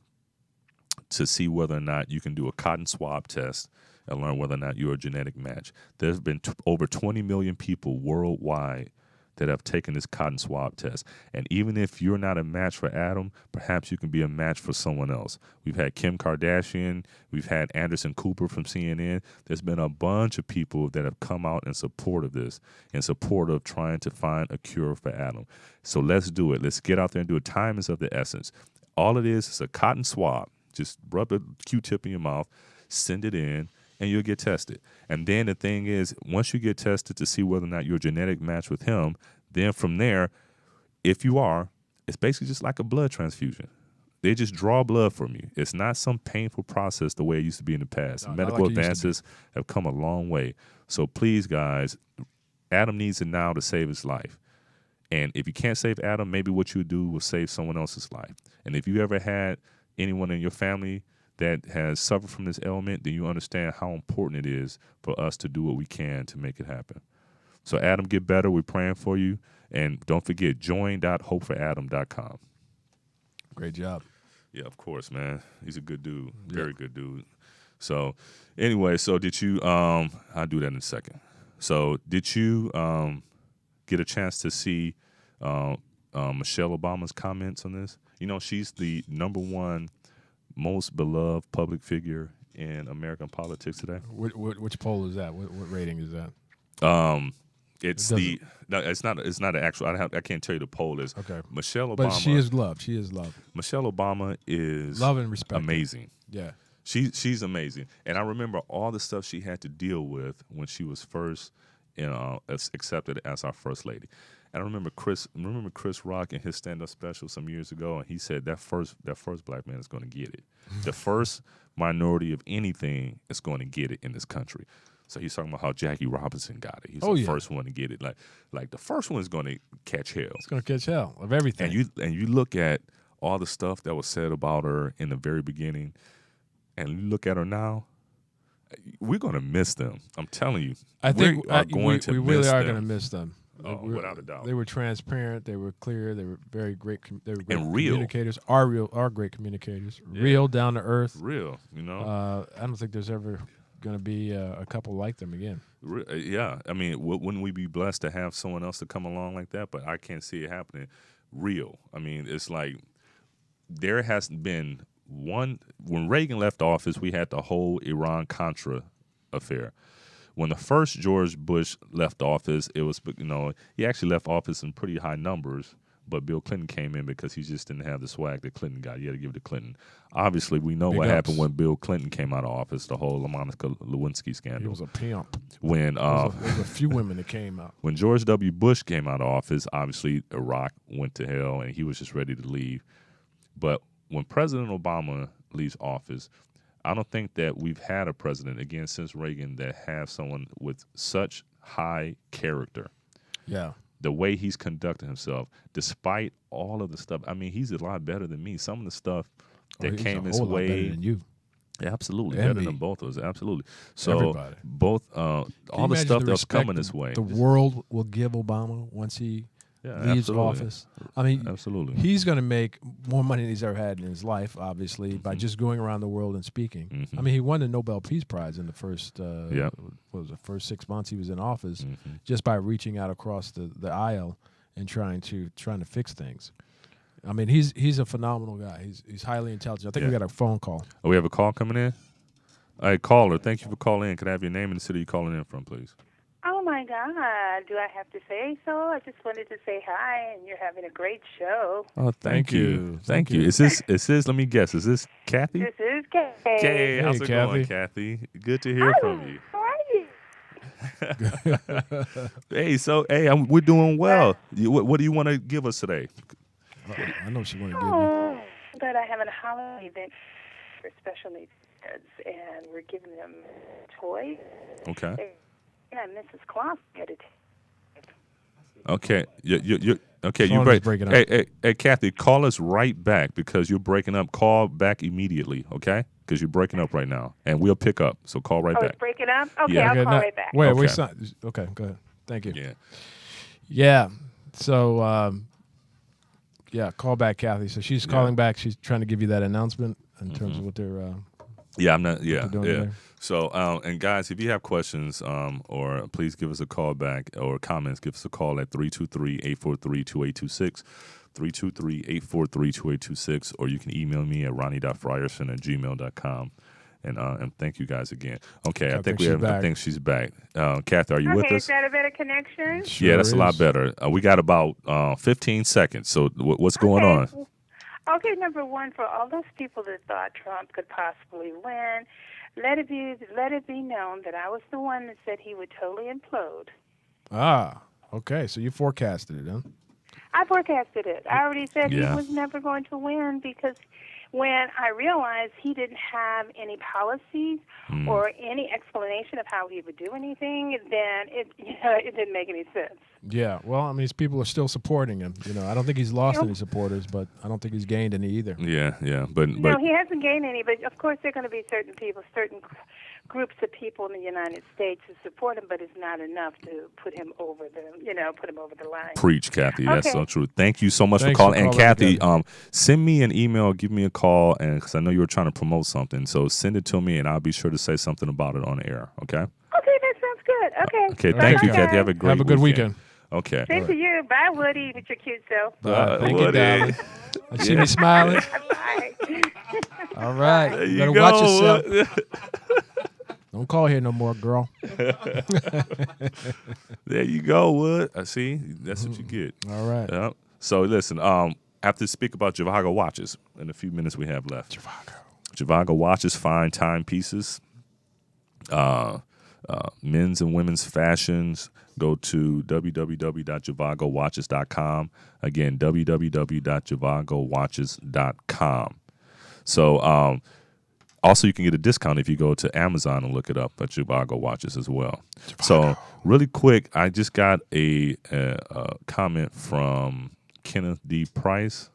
to see whether or not you can do a cotton swab test and learn whether or not you're a genetic match. There's been over 20 million people worldwide that have taken this cotton swab test. And even if you're not a match for Adam, perhaps you can be a match for someone else. We've had Kim Kardashian. We've had Anderson Cooper from CNN. There's been a bunch of people that have come out in support of this, in support of trying to find a cure for Adam. So let's do it. Let's get out there and do it. Time is of the essence. All it is a cotton swab. Just rub a Q-tip in your mouth, send it in, and you'll get tested. And then the thing is, once you get tested to see whether or not you're a genetic match with him, then from there, if you are, it's basically just like a blood transfusion. They just draw blood from you. It's not some painful process the way it used to be in the past. No, Medical like advances have come a long way. So please, guys, Adam needs it now to save his life. And if you can't save Adam, maybe what you do will save someone else's life. And if you ever had anyone in your family that has suffered from this ailment, then you understand how important it is for us to do what we can to make it happen. So Adam, get better. We're praying for you. And don't forget, join.hopeforadam.com. Great job. Yeah, of course, man. He's a good dude. Very good dude. So anyway, so did you, I'll do that in a second. So did you get a chance to see Michelle Obama's comments on this? You know, she's the #1 most beloved public figure in American politics today. Which poll is that? What rating is that? It's not an actual. I can't tell you the poll is. Okay. Michelle Obama. But she is loved. She is loved. Michelle Obama is love and respect. Amazing. Yeah. She's amazing, and I remember all the stuff she had to deal with when she was first, accepted as our first lady. And I remember Chris Rock in his stand-up special some years ago, and he said that first black man is going to get it. The first minority of anything is going to get it in this country. So he's talking about how Jackie Robinson got it. He's the first one to get it. Like the first one is going to catch hell. It's going to catch hell of everything. And you look at all the stuff that was said about her in the very beginning, and you look at her now. We're going to miss them. I'm telling you. I think we really are going to miss them. Without a doubt. They were transparent. They were clear. They were very great. They were great and real communicators. Are great communicators. Yeah. Real, down to earth. Real. You know. I don't think there's ever going to be a couple like them again. Yeah. I mean, wouldn't we be blessed to have someone else to come along like that? But I can't see it happening. Real. I mean, it's like there has been one. When Reagan left office, we had the whole Iran-Contra affair. When the first George Bush left office, it was, he actually left office in pretty high numbers, but Bill Clinton came in because he just didn't have the swag that Clinton got. You had to give it to Clinton. Obviously, we know what happened when Bill Clinton came out of office, the whole Monica Lewinsky scandal. He was a pimp. When there was a few women that came out. When George W. Bush came out of office, obviously Iraq went to hell, and he was just ready to leave. But when President Obama leaves office, I don't think that we've had a president, again, since Reagan, that has someone with such high character. Yeah. The way he's conducted himself, despite all of the stuff. I mean, he's a lot better than me. Some of the stuff that came his way. Better than you. Absolutely. And better me. than both of us. Absolutely. So everybody. Both, all the stuff that's coming this way. The world will give Obama once he leaves office. I mean, absolutely. He's going to make more money than he's ever had in his life, obviously, by just going around the world and speaking. Mm-hmm. I mean, he won the Nobel Peace Prize in the first, what was the first 6 months he was in office, just by reaching out across the aisle and trying to fix things. I mean, he's a phenomenal guy. He's highly intelligent. I think we got a phone call. Oh, we have a call coming in? All right, caller, thank you for calling in. Could I have your name and the city you're calling in from, please? Oh, my God. Do I have to say so? I just wanted to say hi, and you're having a great show. Oh, Thank you. Thank you. Is this, let me guess, is this Kathy? This is Kay. Hey, how's it going, Kathy. Kathy? Good to hear from you. How are you? Hey, we're doing well. What do you want to give us today? I know she want to give me. Oh, but I have a holiday event for special needs kids, and we're giving them toys. Okay. And Mrs. Claus got it. Okay. You okay, Phone is breaking up. Hey, Kathy, call us right back because you're breaking up. Call back immediately, okay? Because you're breaking up right now, and we'll pick up. So call right Oh, back. it's breaking up? Okay, Yeah. I'll Okay, call right back. Wait, Okay. Okay, go ahead. Thank you. Yeah. Yeah. So, call back, Kathy. So she's calling back. She's trying to give you that announcement in terms of what they're. Yeah, I'm not. Yeah, doing yeah. there. So, and guys, if you have questions, or please give us a call back or comments, give us a call at 323-843-2826, 323-843-2826, or you can email me at ronnie.frierson@gmail.com. And thank you guys again. Okay, I think she's back. I think she's back. Kathy, are you with Okay, us? is that a better connection? Sure Yeah, that's a lot is. better. We got about 15 seconds. So what's going on? Okay, number one, for all those people that thought Trump could possibly win, let it be known that I was the one that said he would totally implode. Ah, okay. So you forecasted it, huh? I forecasted it. I already said Yeah. he was never going to win because when I realized he didn't have any policies or any explanation of how he would do anything, then it didn't make any sense. Yeah. Well, I mean, his people are still supporting him. I don't think he's lost any supporters, but I don't think he's gained any either. Yeah, but No, he hasn't gained any, but of course there are going to be certain people, certain groups of people in the United States who support him, but it's not enough to put him over the line. Preach, Kathy. That's Okay. so true. Thank you so much Thanks for for calling. And calling Kathy, again. send me an email, give me a call, and because I know you were trying to promote something, so send it to me, and I'll be sure to say something about it on air. Okay. Okay, that sounds good. Okay. Okay. Bye-bye, Thank you, guys. Kathy. Have a great Have a good weekend. Okay. Same to you. Bye, Woody, with your cute self. Thank you, Woody. darling. I see me smiling. Bye. All right. There You you better watch go. yourself. Don't call here no more, girl. There you go, Wood. I see. That's what you get. All right. Yep. So listen, I have to speak about Zhivago watches in the few minutes we have left. Zhivago watches, fine timepieces, men's and women's fashions. Go to www.zhivagowatches.com. Again, www.zhivagowatches.com. So also you can get a discount if you go to Amazon and look it up at Zhivago watches as well. So really quick, I just got a comment from Kenneth D. Price.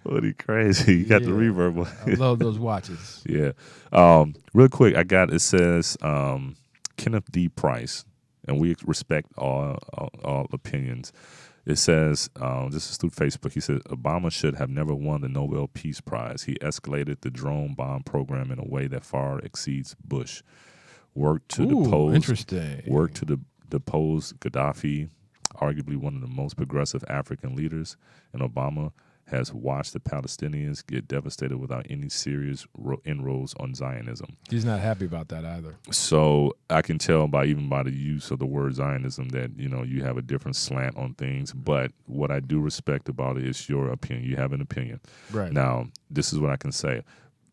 What crazy. You got the reverb. I love those watches. Yeah. Real quick, it says Kenneth D. Price, and we respect all opinions. It says, this is through Facebook, he said, Obama should have never won the Nobel Peace Prize. He escalated the drone bomb program in a way that far exceeds Bush. Worked to depose Gaddafi, arguably one of the most progressive African leaders, and Obama has watched the Palestinians get devastated without any serious inroads on Zionism. He's not happy about that either. So I can tell by the use of the word Zionism that, you have a different slant on things. But what I do respect about it is your opinion. You have an opinion. Right. Now, this is what I can say.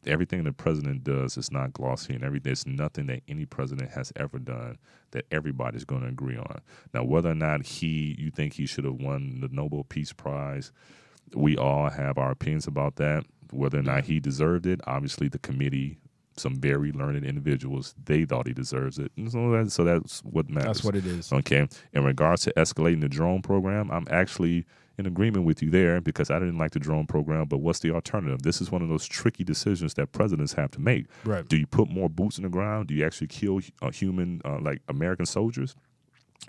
Everything the president does is not glossy, and there's nothing that any president has ever done that everybody's going to agree on. Now, whether or not you think he should have won the Nobel Peace Prize, we all have our opinions about that. Whether or not he deserved it, obviously the committee, some very learned individuals, they thought he deserves it. So that's what matters. That's what it is. Okay. In regards to escalating the drone program, I'm actually in agreement with you there because I didn't like the drone program, but what's the alternative? This is one of those tricky decisions that presidents have to make. Right. Do you put more boots in the ground? Do you actually kill human, like American soldiers?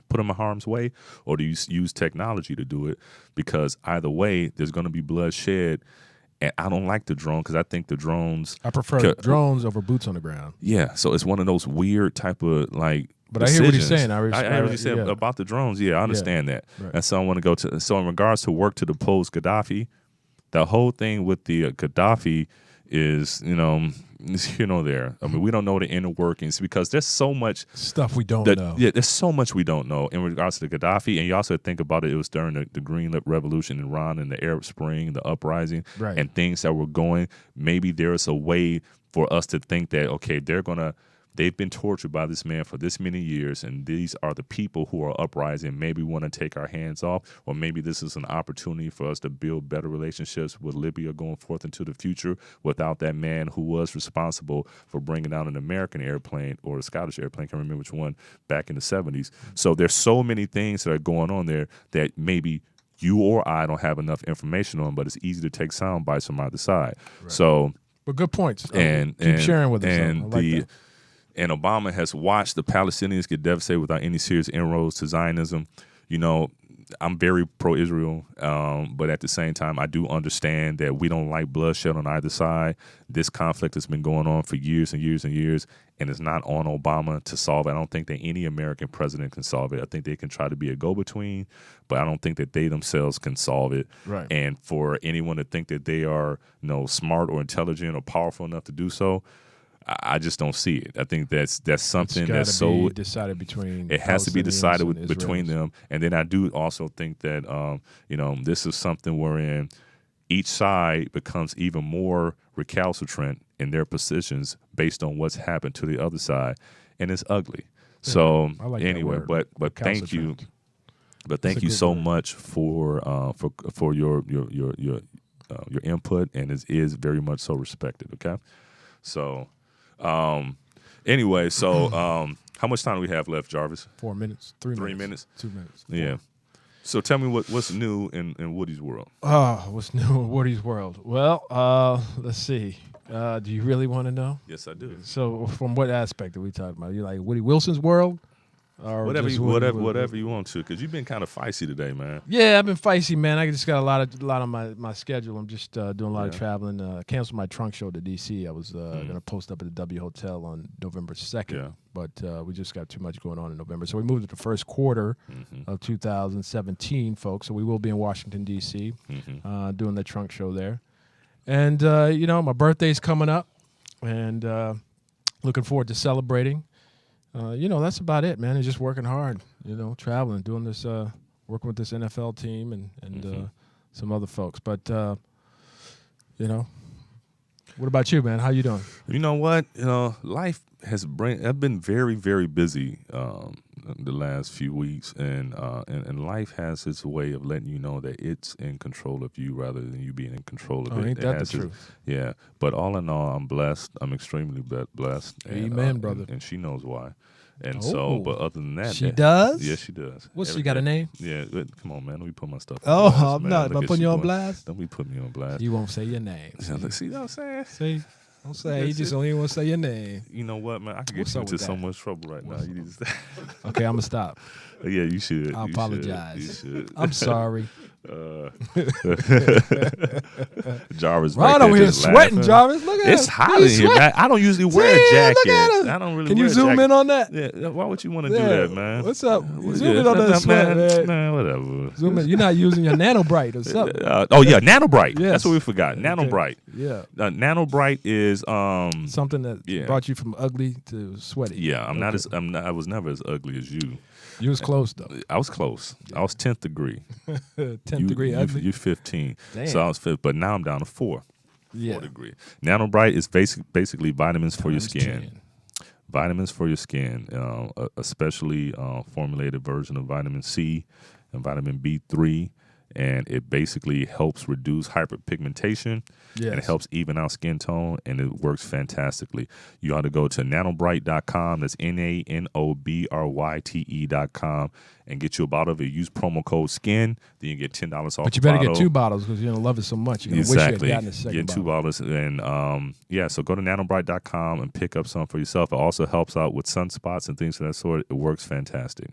Put them in harm's way, or do you use technology to do it? Because either way, there's going to be bloodshed, and I don't like the drone because I think the drones. I prefer drones over boots on the ground. Yeah, so it's one of those weird type of like. But I hear what he's decisions. saying. I hear what he's saying about the drones. Yeah, I understand that. Right. And so I want to go to. So in regards to work to depose Gaddafi, the whole thing with the Gaddafi is, there. I mean, we don't know the inner workings because there's so much stuff we don't know. Yeah, there's so much we don't know in regards to Gaddafi. And you also think about it, it was during the Green Revolution in Iran and the Arab Spring, the uprising, Right. and things that were going. Maybe there's a way for us to think that, okay, they've been tortured by this man for this many years, and these are the people who are uprising. Maybe we want to take our hands off, or maybe this is an opportunity for us to build better relationships with Libya going forth into the future without that man who was responsible for bringing down an American airplane or a Scottish airplane, I can't remember which one, back in the 70s. So there's so many things that are going on there that maybe you or I don't have enough information on, but it's easy to take sound bites from either side. Right. So, but good points. Keep sharing with us. And And Obama has watched the Palestinians get devastated without any serious inroads to Zionism. I'm very pro-Israel, but at the same time, I do understand that we don't like bloodshed on either side. This conflict has been going on for years and years and years, and it's not on Obama to solve it. I don't think that any American president can solve it. I think they can try to be a go-between, but I don't think that they themselves can solve it. Right. And for anyone to think that they are, smart or intelligent or powerful enough to do so, I just don't see it. I think that's something that's so decided between. It has to be decided between Israelis. them, and then I do also think that this is something wherein each side becomes even more recalcitrant in their positions based on what's happened to the other side, and it's ugly. Yeah, so like anyway, but thank you, thank you so much for your input, and it is very much so respected. Okay, so. Anyway, so how much time do we have left, Jarvis? 4 minutes. 3 minutes. 3 minutes? 2 minutes. Yeah. So tell me what's new in Woody's world. What's new in Woody's world? Well, let's see. Do you really want to know? Yes, I do. So from what aspect are we talking about? You like Woody Wilson's world? Or whatever you want to, because you've been kind of feisty today, man. Yeah, I've been feisty, man. I just got a lot on my schedule. I'm just doing a lot of traveling. Canceled my trunk show to D.C. I was gonna post up at the W Hotel on November 2nd, but we just got too much going on in November, so we moved it to the first quarter of 2017, folks. So we will be in Washington D.C. Doing the trunk show there, and my birthday's coming up, and looking forward to celebrating. That's about it, man. It's just working hard, traveling, doing this, working with this NFL team and some other folks. But, what about you, man? How you doing? You know what? Life I've been very, very busy the last few weeks, and life has its way of letting you know that it's in control of you rather than you being in control of it. Ain't that the truth? Yeah. But all in all, I'm blessed. I'm extremely blessed. Amen, brother. And she knows why. And so, but other than that, she does. Yes, she does. What's she got a name? Yeah, come on, man. Let me put my stuff. Oh, blast, I'm man. not. Am I putting you on blast? Don't be putting me on blast. You won't say your name. See what I'm saying? See, don't say. You just don't even want to say your name. You know what, man? I could get you into so much trouble right now. You need to Okay, I'm gonna stop. Yeah, you should. I apologize. You should. I'm sorry. Jarvis, Ron over here sweating. Jarvis, look at it's hot in here, man. I don't usually wear a jacket. I don't really. Can you zoom in on that? Yeah. Why would you want to do that, man? What's up? Zoom in on that sweat, man. Man, whatever. Zoom in. You're not using your Nano Bright or something. Oh yeah, Nano Bright. Yes. That's what we forgot. Nano Bright. Yeah. Nano Bright is something that brought you from ugly to sweaty. Yeah, I was never as ugly as you. You was close though. I was close. I was 10th degree. 10th degree ugly. You 15. Damn. So I was 5th, but now I'm down to 4. Yeah. 4 degree. Nano Bright is basically vitamins for your skin. 10. Vitamins for your skin, a specially formulated version of vitamin C and vitamin B3. And it basically helps reduce hyperpigmentation, and it helps even out skin tone, and it works fantastically. You ought to go to nanobright.com, that's NANOBRYTE.com, and get you a bottle of it. Use promo code SKIN, then you get $10 off. But you better get 2 bottles because you're going to love it so much. You're going to wish you had gotten a second get 2 bottles. And so go to nanobright.com and pick up some for yourself. It also helps out with sunspots and things of that sort. It works fantastic.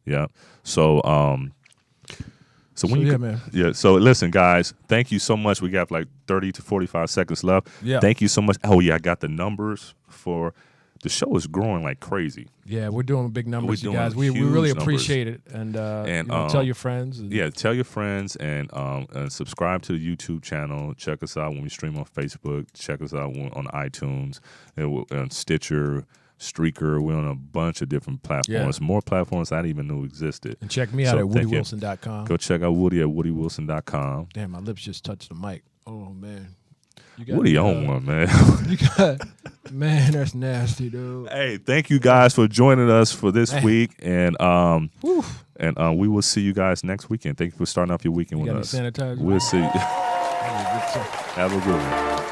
Yeah. So, man. Yeah. So listen, guys, thank you so much. We got like 30 to 45 seconds left. Yeah. Thank you so much. Oh yeah, I got the numbers for the show is growing like crazy. Yeah, we're doing big numbers, We're you guys. doing We really huge appreciate it, and tell your friends. And tell your friends and subscribe to the YouTube channel. Check us out when we stream on Facebook. Check us out on iTunes, and Stitcher, Streaker. We're on a bunch of different platforms. More platforms I didn't even know existed. And check me out at WoodyWilson.com. Go check out Woody at WoodyWilson.com. Damn, my lips just touched the mic. Oh man. Woody on one, man. Man, that's nasty, dude. Hey, thank you guys for joining us for this week, and we will see you guys next weekend. Thank you for starting off your weekend with us. Sanitizer? We'll see. Have a good one.